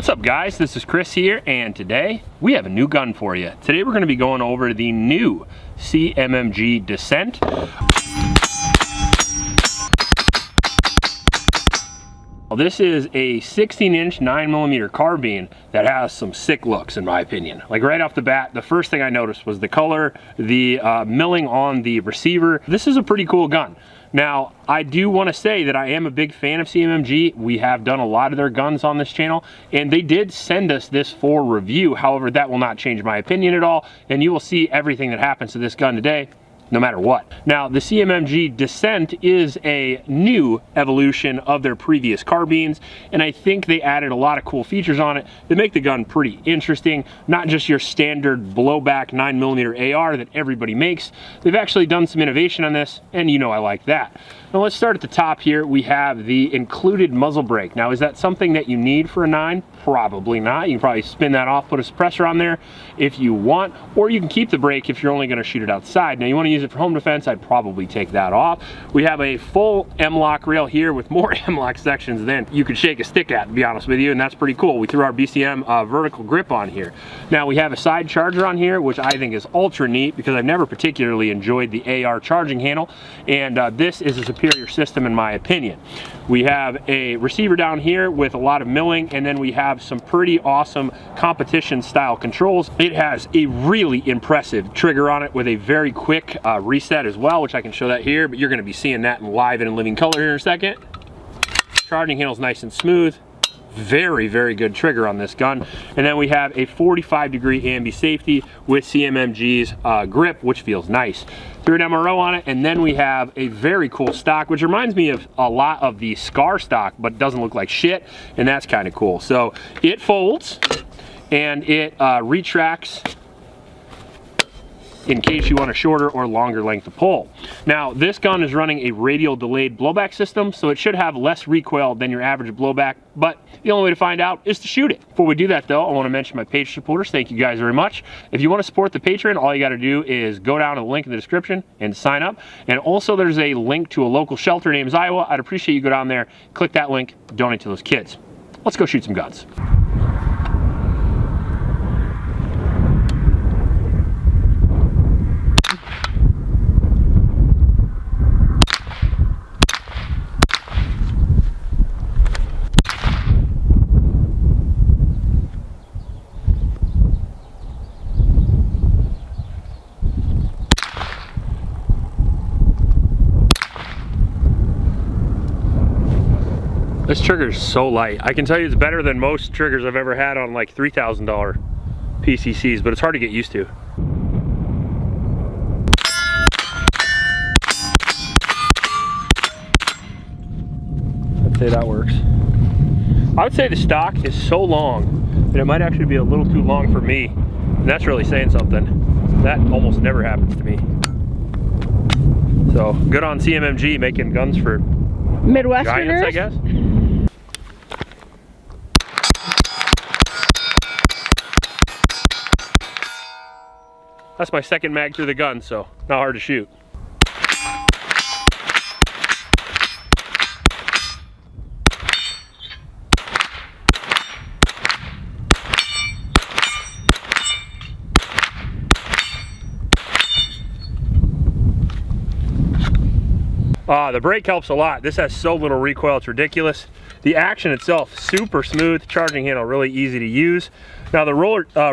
What's up guys, this is Chris here, and today we have a new gun for you. Today we're going to be going over the new CMMG Dissent. This is a 16-inch 9mm carbine that has some sick looks in my opinion. Like right off the bat, the first thing I noticed was the color, the milling on the receiver. This is a pretty cool gun. Now, I do want to say that I am a big fan of CMMG. We have done a lot of their guns on this channel, and they did send us this for review. However, that will not change my opinion at all, and you will see everything that happens to this gun today, no matter what. Now, the CMMG Dissent is a new evolution of their previous carbines, and I think they added a lot of cool features on it that make the gun pretty interesting. Not just your standard blowback 9mm AR that everybody makes. They've actually done some innovation on this, and you know I like that. Now let's start at the top here. We have the included muzzle brake. Now, is that something that you need for a 9? Probably not. You can probably spin that off, put a suppressor on there if you want, or you can keep the brake if you're only going to shoot it outside. Now, you want to use it for home defense, I'd probably take that off. We have a full M-lock rail here with more M-lock sections than you could shake a stick at, to be honest with you, and that's pretty cool. We threw our BCM vertical grip on here. Now, we have a side charger on here, which I think is ultra neat because I've never particularly enjoyed the AR charging handle, and this is a superior system in my opinion. We have a receiver down here with a lot of milling, and then we have some pretty awesome competition style controls. It has a really impressive trigger on it with a very quick reset as well, which I can show that here, but you're going to be seeing that in live and in living color here in a second. Charging handle's nice and smooth. Very, very good trigger on this gun. And then we have a 45-degree ambi safety with CMMG's grip, which feels nice. Threw an MRO on it, and then we have a very cool stock, which reminds me of a lot of the Scar stock, but doesn't look like shit, and that's kind of cool. So it folds, and it retracts in case you want a shorter or longer length of pull. Now, this gun is running a radial delayed blowback system, so it should have less recoil than your average blowback, but the only way to find out is to shoot it. Before we do that though, I want to mention my Patreon supporters. Thank you guys very much. If you want to support the Patreon, all you got to do is go down to the link in the description and sign up. And also there's a link to a local shelter named Iowa. I'd appreciate you go down there, click that link, donate to those kids. Let's go shoot some guns. This trigger is so light. I can tell you it's better than most triggers I've ever had on like $3,000 PCCs, but it's hard to get used to. I'd say that works. I would say the stock is so long that it might actually be a little too long for me, and that's really saying something. That almost never happens to me. So good on CMMG making guns for Midwesterners, giants, I guess. That's my second mag through the gun, so not hard to shoot. The brake helps a lot. This has so little recoil, it's ridiculous. The action itself, super smooth. Charging handle, really easy to use. Now the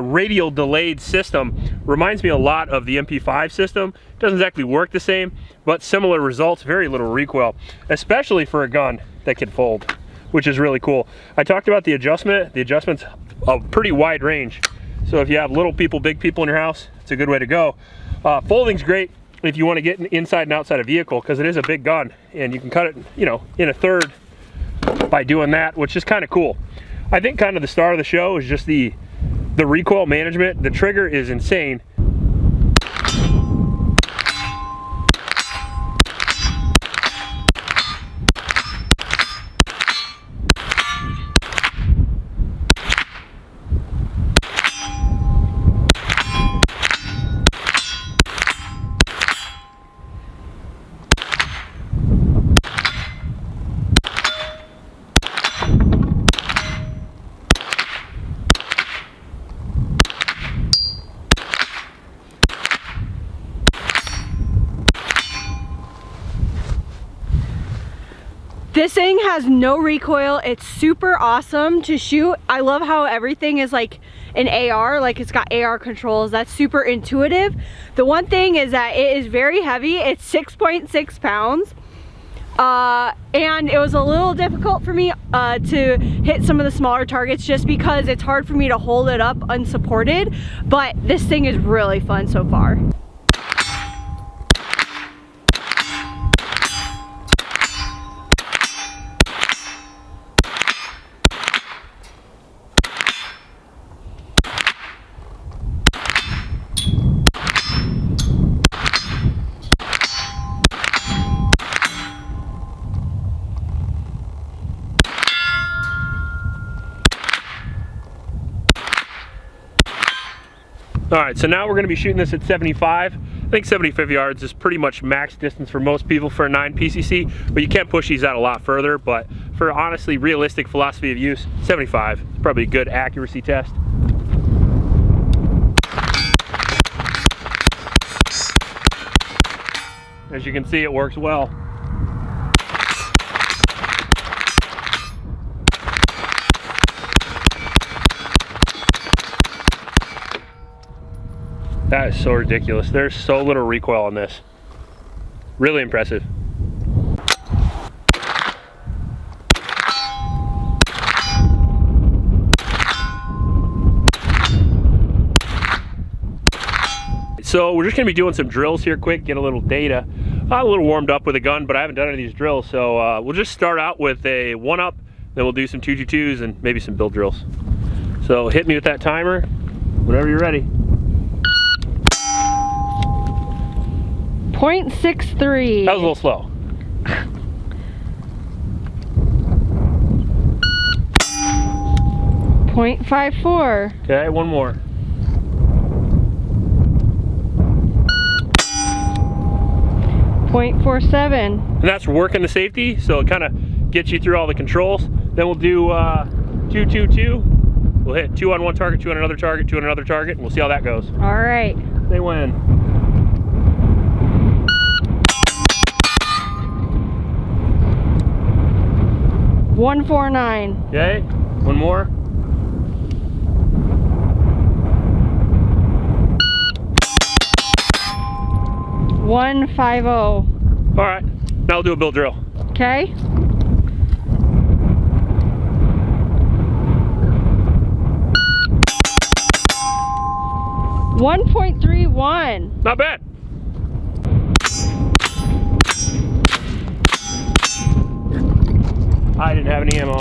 radial delayed system reminds me a lot of the MP5 system. Doesn't exactly work the same, but similar results, very little recoil, especially for a gun that can fold, which is really cool. I talked about the adjustment. The adjustment's a pretty wide range. So if you have little people, big people in your house, it's a good way to go. Folding's great if you want to get inside and outside a vehicle, because it is a big gun and you can cut it, you know, in a third by doing that, which is kind of cool. I think kind of the star of the show is just the recoil management. The trigger is insane. This thing has no recoil. It's super awesome to shoot. I love how everything is like an AR, like it's got AR controls. That's super intuitive. The one thing is that it is very heavy. It's 6.6 pounds. And it was a little difficult for me to hit some of the smaller targets just because it's hard for me to hold it up unsupported, but this thing is really fun so far. All right, so now we're gonna be shooting this at 75. I think 75 yards is pretty much max distance for most people for a 9 PCC, but you can push these out a lot further. But for honestly realistic philosophy of use, 75 is probably a good accuracy test. As you can see, it works well. That is so ridiculous. There's so little recoil on this. Really impressive. So we're just gonna be doing some drills here quick, get a little data. I'm a little warmed up with a gun, but I haven't done any of these drills. So we'll just start out with a 1-up, then we'll do some 222s and maybe some build drills. So hit me with that timer, whenever you're ready. 0.63. That was a little slow. .54. Okay, one more. .47. And that's working the safety, so it kind of gets you through all the controls. Then we'll do 222. We'll hit 2 on one target, 2 on another target, 2 on another target, and we'll see how that goes. All right. They win. .149. Okay, one more. .150. All right, now we'll do a build drill. Okay. .131. Not bad. I didn't have any ammo.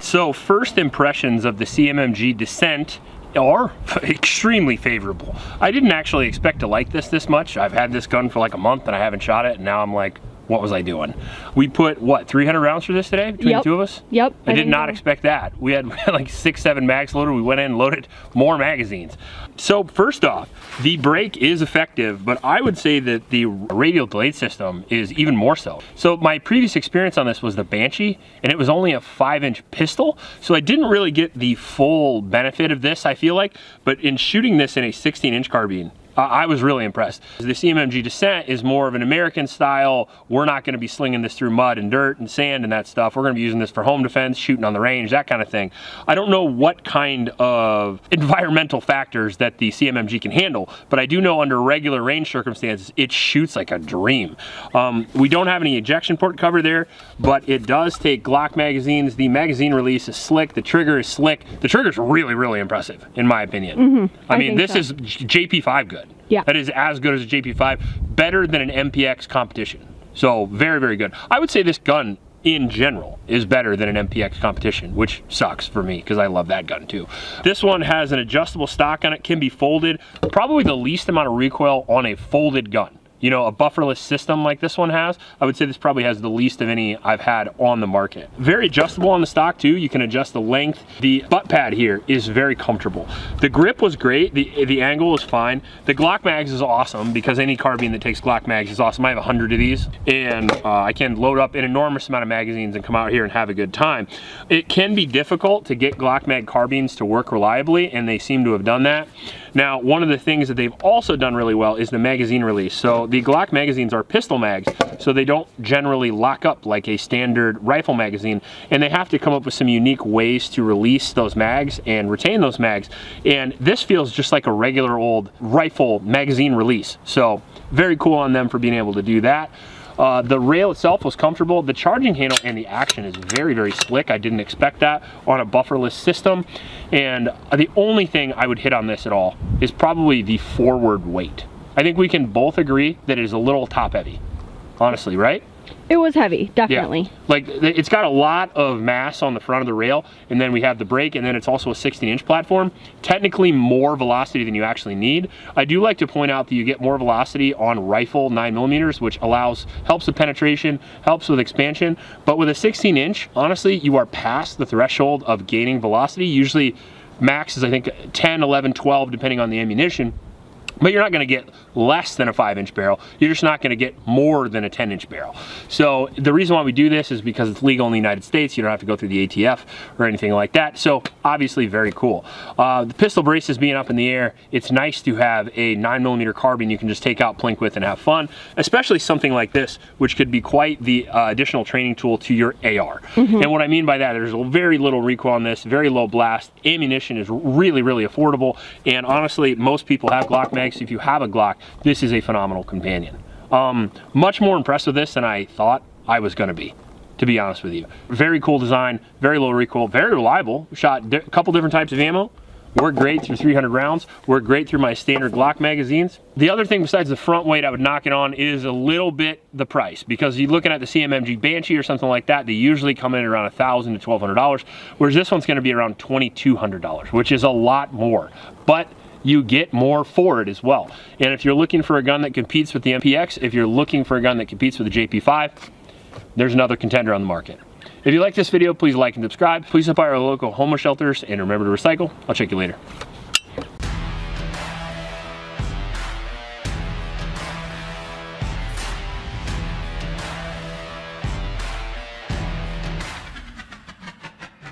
So first impressions of the CMMG Dissent are extremely favorable. I didn't actually expect to like this much. I've had this gun for like a month and I haven't shot it, and now I'm like, what was I doing? We put, what, 300 rounds for this today between the two of us? Yep. I did not expect that. We had like 6-7 mags loaded. We went in and loaded more magazines. So first off, the brake is effective, but I would say that the radial delayed system is even more so. So my previous experience on this was the Banshee, and it was only a 5-inch pistol, so I didn't really get the full benefit of this, I feel like, but in shooting this in a 16-inch carbine, I was really impressed. The CMMG Dissent is more of an American style. We're not going to be slinging this through mud and dirt and sand and that stuff. We're going to be using this for home defense, shooting on the range, that kind of thing. I don't know what kind of environmental factors that the CMMG can handle, but I do know under regular range circumstances, it shoots like a dream. We don't have any ejection port cover there, but it does take Glock magazines. The magazine release is slick. The trigger is slick. The trigger's really, really impressive, in my opinion. Mm-hmm. I mean, this is JP5 good. Yeah. That is as good as a JP5, better than an MPX competition. So very, very good. I would say this gun in general is better than an MPX competition, which sucks for me because I love that gun too. This one has an adjustable stock on it, can be folded, probably the least amount of recoil on a folded gun. You know, a bufferless system like this one has, I would say this probably has the least of any I've had on the market. Very adjustable on the stock too. You can adjust the length. The butt pad here is very comfortable. The grip was great. The angle is fine. The Glock mags is awesome because any carbine that takes Glock mags is awesome. I have 100 of these, and I can load up an enormous amount of magazines and come out here and have a good time. It can be difficult to get Glock mag carbines to work reliably, and they seem to have done that. Now, one of the things that they've also done really well is the magazine release. So the Glock magazines are pistol mags, so they don't generally lock up like a standard rifle magazine, and they have to come up with some unique ways to release those mags and retain those mags. And this feels just like a regular old rifle magazine release. So very cool on them for being able to do that. The rail itself was comfortable. The charging handle and the action is very, very slick. I didn't expect that on a bufferless system. And the only thing I would hit on this at all is probably the forward weight. I think we can both agree that it is a little top heavy, honestly, right? It was heavy, definitely. Yeah. Like, it's got a lot of mass on the front of the rail, and then we have the brake, and then it's also a 16-inch platform. Technically more velocity than you actually need. I do like to point out that you get more velocity on rifle 9mm, which helps with penetration, helps with expansion. But with a 16-inch, honestly, you are past the threshold of gaining velocity. Usually max is, I think, 10, 11, 12, depending on the ammunition. But you're not going to get less than a 5-inch barrel. You're just not going to get more than a 10-inch barrel. So the reason why we do this is because it's legal in the United States. You don't have to go through the ATF or anything like that. So obviously very cool. The pistol braces being up in the air, it's nice to have a 9mm carbine you can just take out, plink with, and have fun. Especially something like this, which could be quite the additional training tool to your AR. And what I mean by that, there's very little recoil on this, very low blast. Ammunition is really, really affordable. And honestly, most people have Glock mags. If you have a Glock, this is a phenomenal companion. Much more impressed with this than I thought I was going to be honest with you. Very cool design, very low recoil, very reliable. Shot a couple different types of ammo. Worked great through 300 rounds. Worked great through my standard Glock magazines. The other thing besides the front weight I would knock it on is a little bit the price, because you're looking at the CMMG Banshee or something like that, they usually come in around $1,000 to $1,200, whereas this one's going to be around $2,200, which is a lot more. But you get more for it as well. And if you're looking for a gun that competes with the MPX, if you're looking for a gun that competes with the JP5, there's another contender on the market. If you like this video, please like and subscribe. Please support our local homeless shelters, and remember to recycle. I'll check you later.